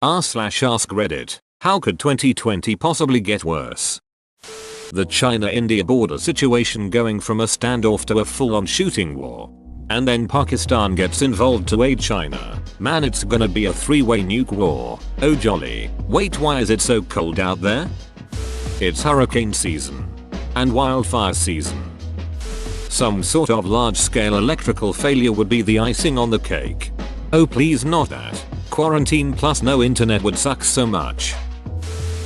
r/AskReddit. How could 2020 possibly get worse? The China-India border situation going from a standoff to a full-on shooting war. And then Pakistan gets involved to aid China. Man, it's gonna be a three-way nuke war. Oh jolly. Wait, why is it so cold out there? It's hurricane season. And wildfire season. Some sort of large-scale electrical failure would be the icing on the cake. Oh please not that. Quarantine plus no internet would suck so much.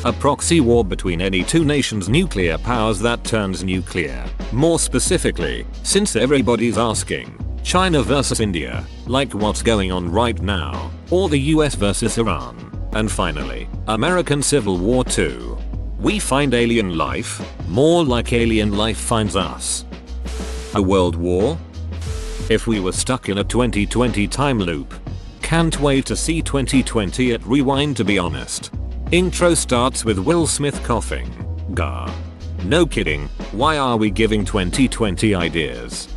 A proxy war between any two nations' nuclear powers that turns nuclear. More specifically, since everybody's asking, China versus India, like what's going on right now, or the US versus Iran. And finally, American Civil War 2. We find alien life, more like alien life finds us. A world war? If we were stuck in a 2020 time loop. Can't wait to see 2020 at Rewind, to be honest. Intro starts with Will Smith coughing. Gah. No kidding, why are we giving 2020 ideas?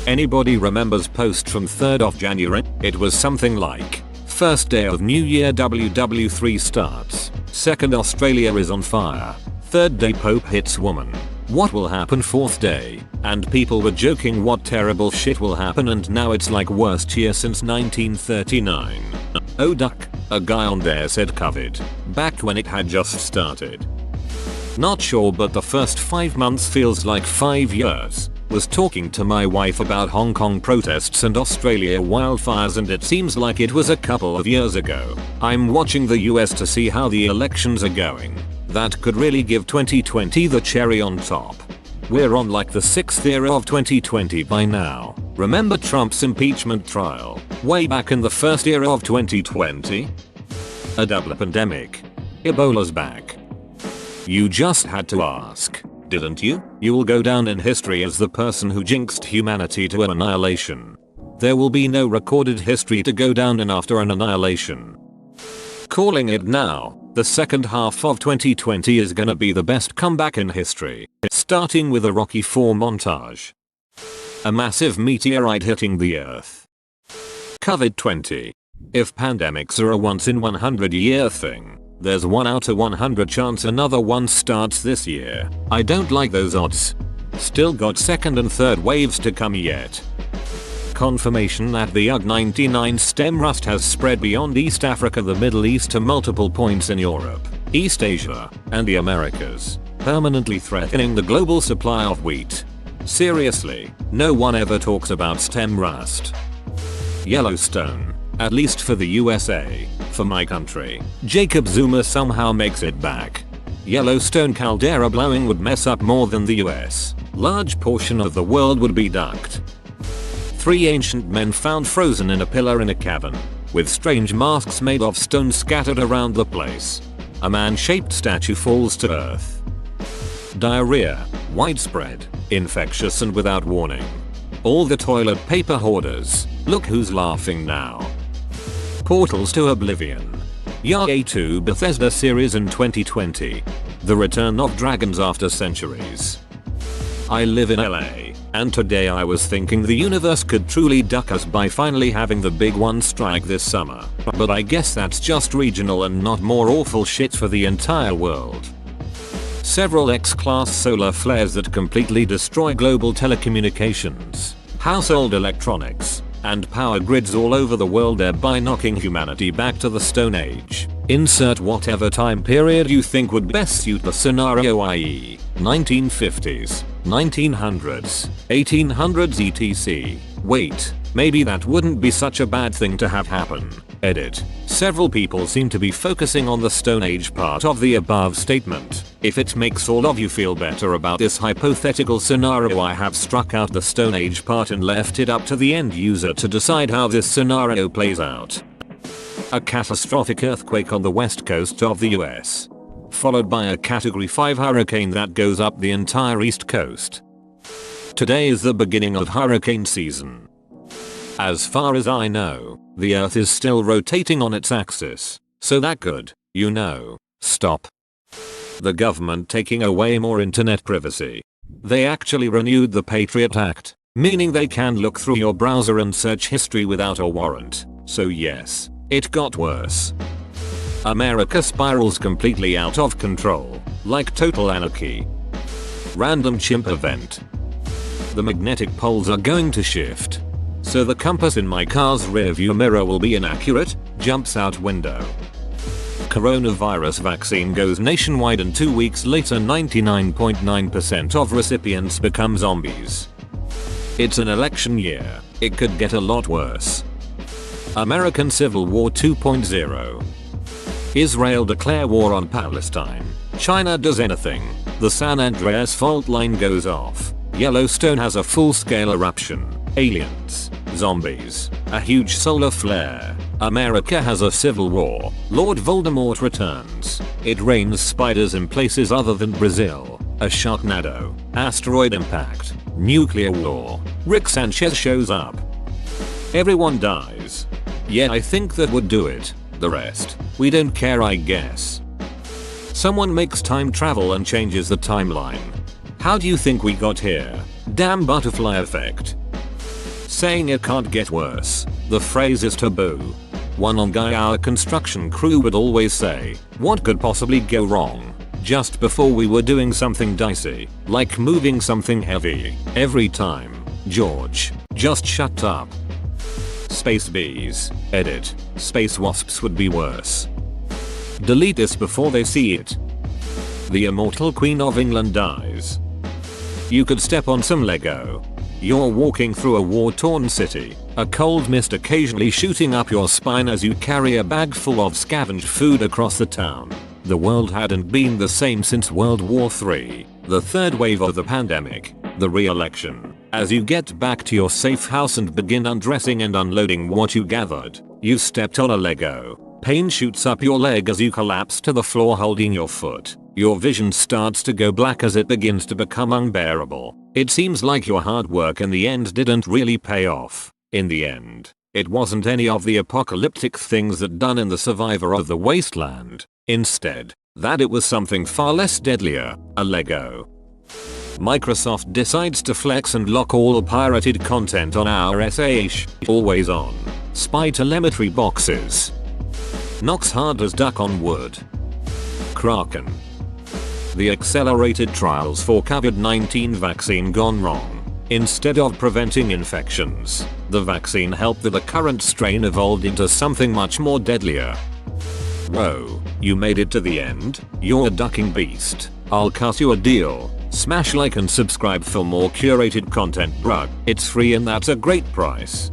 Anybody remembers post from 3rd of January? It was something like, first day of new year WW3 starts, second Australia is on fire, third day Pope hits woman. What will happen fourth day? And people were joking what terrible shit will happen, and now it's like worst year since 1939. Oh duck, a guy on there said COVID, back when it had just started. Not sure, but the first 5 months feels like 5 years. Was talking to my wife about Hong Kong protests and Australia wildfires, and it seems like it was a couple of years ago. I'm watching the US to see how the elections are going. That could really give 2020 the cherry on top. We're on like the 6th era of 2020 by now. Remember Trump's impeachment trial, way back in the first era of 2020? A double pandemic. Ebola's back. You just had to ask, didn't you? You will go down in history as the person who jinxed humanity to annihilation. There will be no recorded history to go down in after an annihilation. Calling it now. The second half of 2020 is gonna be the best comeback in history, starting with a Rocky IV montage. A massive meteorite hitting the earth. COVID-20. If pandemics are a once in 100 year thing, there's 1 out of 100 chance another one starts this year. I don't like those odds. Still got second and third waves to come yet. Confirmation that the UG99 stem rust has spread beyond East Africa, the Middle East to multiple points in Europe, East Asia, and the Americas, permanently threatening the global supply of wheat. Seriously, no one ever talks about stem rust. Yellowstone, at least for the USA, for my country, Jacob Zuma somehow makes it back. Yellowstone caldera blowing would mess up more than the US. Large portion of the world would be ducked. 3 ancient men found frozen in a pillar in a cavern, with strange masks made of stone scattered around the place. A man-shaped statue falls to earth. Diarrhea, widespread, infectious and without warning. All the toilet paper hoarders, look who's laughing now. Portals to Oblivion. Yay 2 Bethesda series in 2020. The return of dragons after centuries. I live in LA, and today I was thinking the universe could truly duck us by finally having the big one strike this summer. But I guess that's just regional and not more awful shit for the entire world. Several X-class solar flares that completely destroy global telecommunications, household electronics, and power grids all over the world, thereby knocking humanity back to the Stone Age. Insert whatever time period you think would best suit the scenario, i.e. 1950s, 1900s, 1800s etc. Wait, maybe that wouldn't be such a bad thing to have happen. Edit. Several people seem to be focusing on the Stone Age part of the above statement. If it makes all of you feel better about this hypothetical scenario, I have struck out the Stone Age part and left it up to the end user to decide how this scenario plays out. A catastrophic earthquake on the west coast of the US, followed by a Category 5 hurricane that goes up the entire east coast. Today is the beginning of hurricane season. As far as I know, the earth is still rotating on its axis, so that could, stop. The government taking away more internet privacy. They actually renewed the Patriot Act, meaning they can look through your browser and search history without a warrant. So yes, it got worse. America spirals completely out of control, like total anarchy. Random chimp event. The magnetic poles are going to shift. So the compass in my car's rearview mirror will be inaccurate, jumps out window. Coronavirus vaccine goes nationwide and 2 weeks later 99.9% of recipients become zombies. It's an election year, it could get a lot worse. American Civil War 2.0. Israel declare war on Palestine. China does anything. The San Andreas fault line goes off. Yellowstone has a full-scale eruption. Aliens. Zombies. A huge solar flare. America has a civil war. Lord Voldemort returns. It rains spiders in places other than Brazil. A sharknado. Asteroid impact. Nuclear war. Rick Sanchez shows up. Everyone dies. Yeah, I think that would do it. The rest, we don't care, I guess. Someone makes time travel and changes the timeline. How do you think we got here? Damn butterfly effect. Saying it can't get worse. The phrase is taboo. One guy our construction crew would always say, what could possibly go wrong? Just before we were doing something dicey, like moving something heavy. Every time. George, just shut up. Space bees. Edit. Space wasps would be worse. Delete this before they see it. The immortal Queen of England dies. You could step on some Lego. You're walking through a war-torn city, a cold mist occasionally shooting up your spine as you carry a bag full of scavenged food across the town. The world hadn't been the same since World War III, the third wave of the pandemic, the re-election. As you get back to your safe house and begin undressing and unloading what you gathered, you've stepped on a Lego. Pain shoots up your leg as you collapse to the floor holding your foot. Your vision starts to go black as it begins to become unbearable. It seems like your hard work in the end didn't really pay off. In the end, it wasn't any of the apocalyptic things that done in The Survivor of the Wasteland. Instead, that it was something far less deadlier, a Lego. Microsoft decides to flex and lock all pirated content on our SAH, always on, spy telemetry boxes. Knocks hard as duck on wood. Kraken. The accelerated trials for COVID-19 vaccine gone wrong. Instead of preventing infections, the vaccine helped the current strain evolved into something much more deadlier. Whoa, you made it to the end? You're a ducking beast. I'll cut you a deal. Smash like and subscribe for more curated content, bruh. It's free and that's a great price.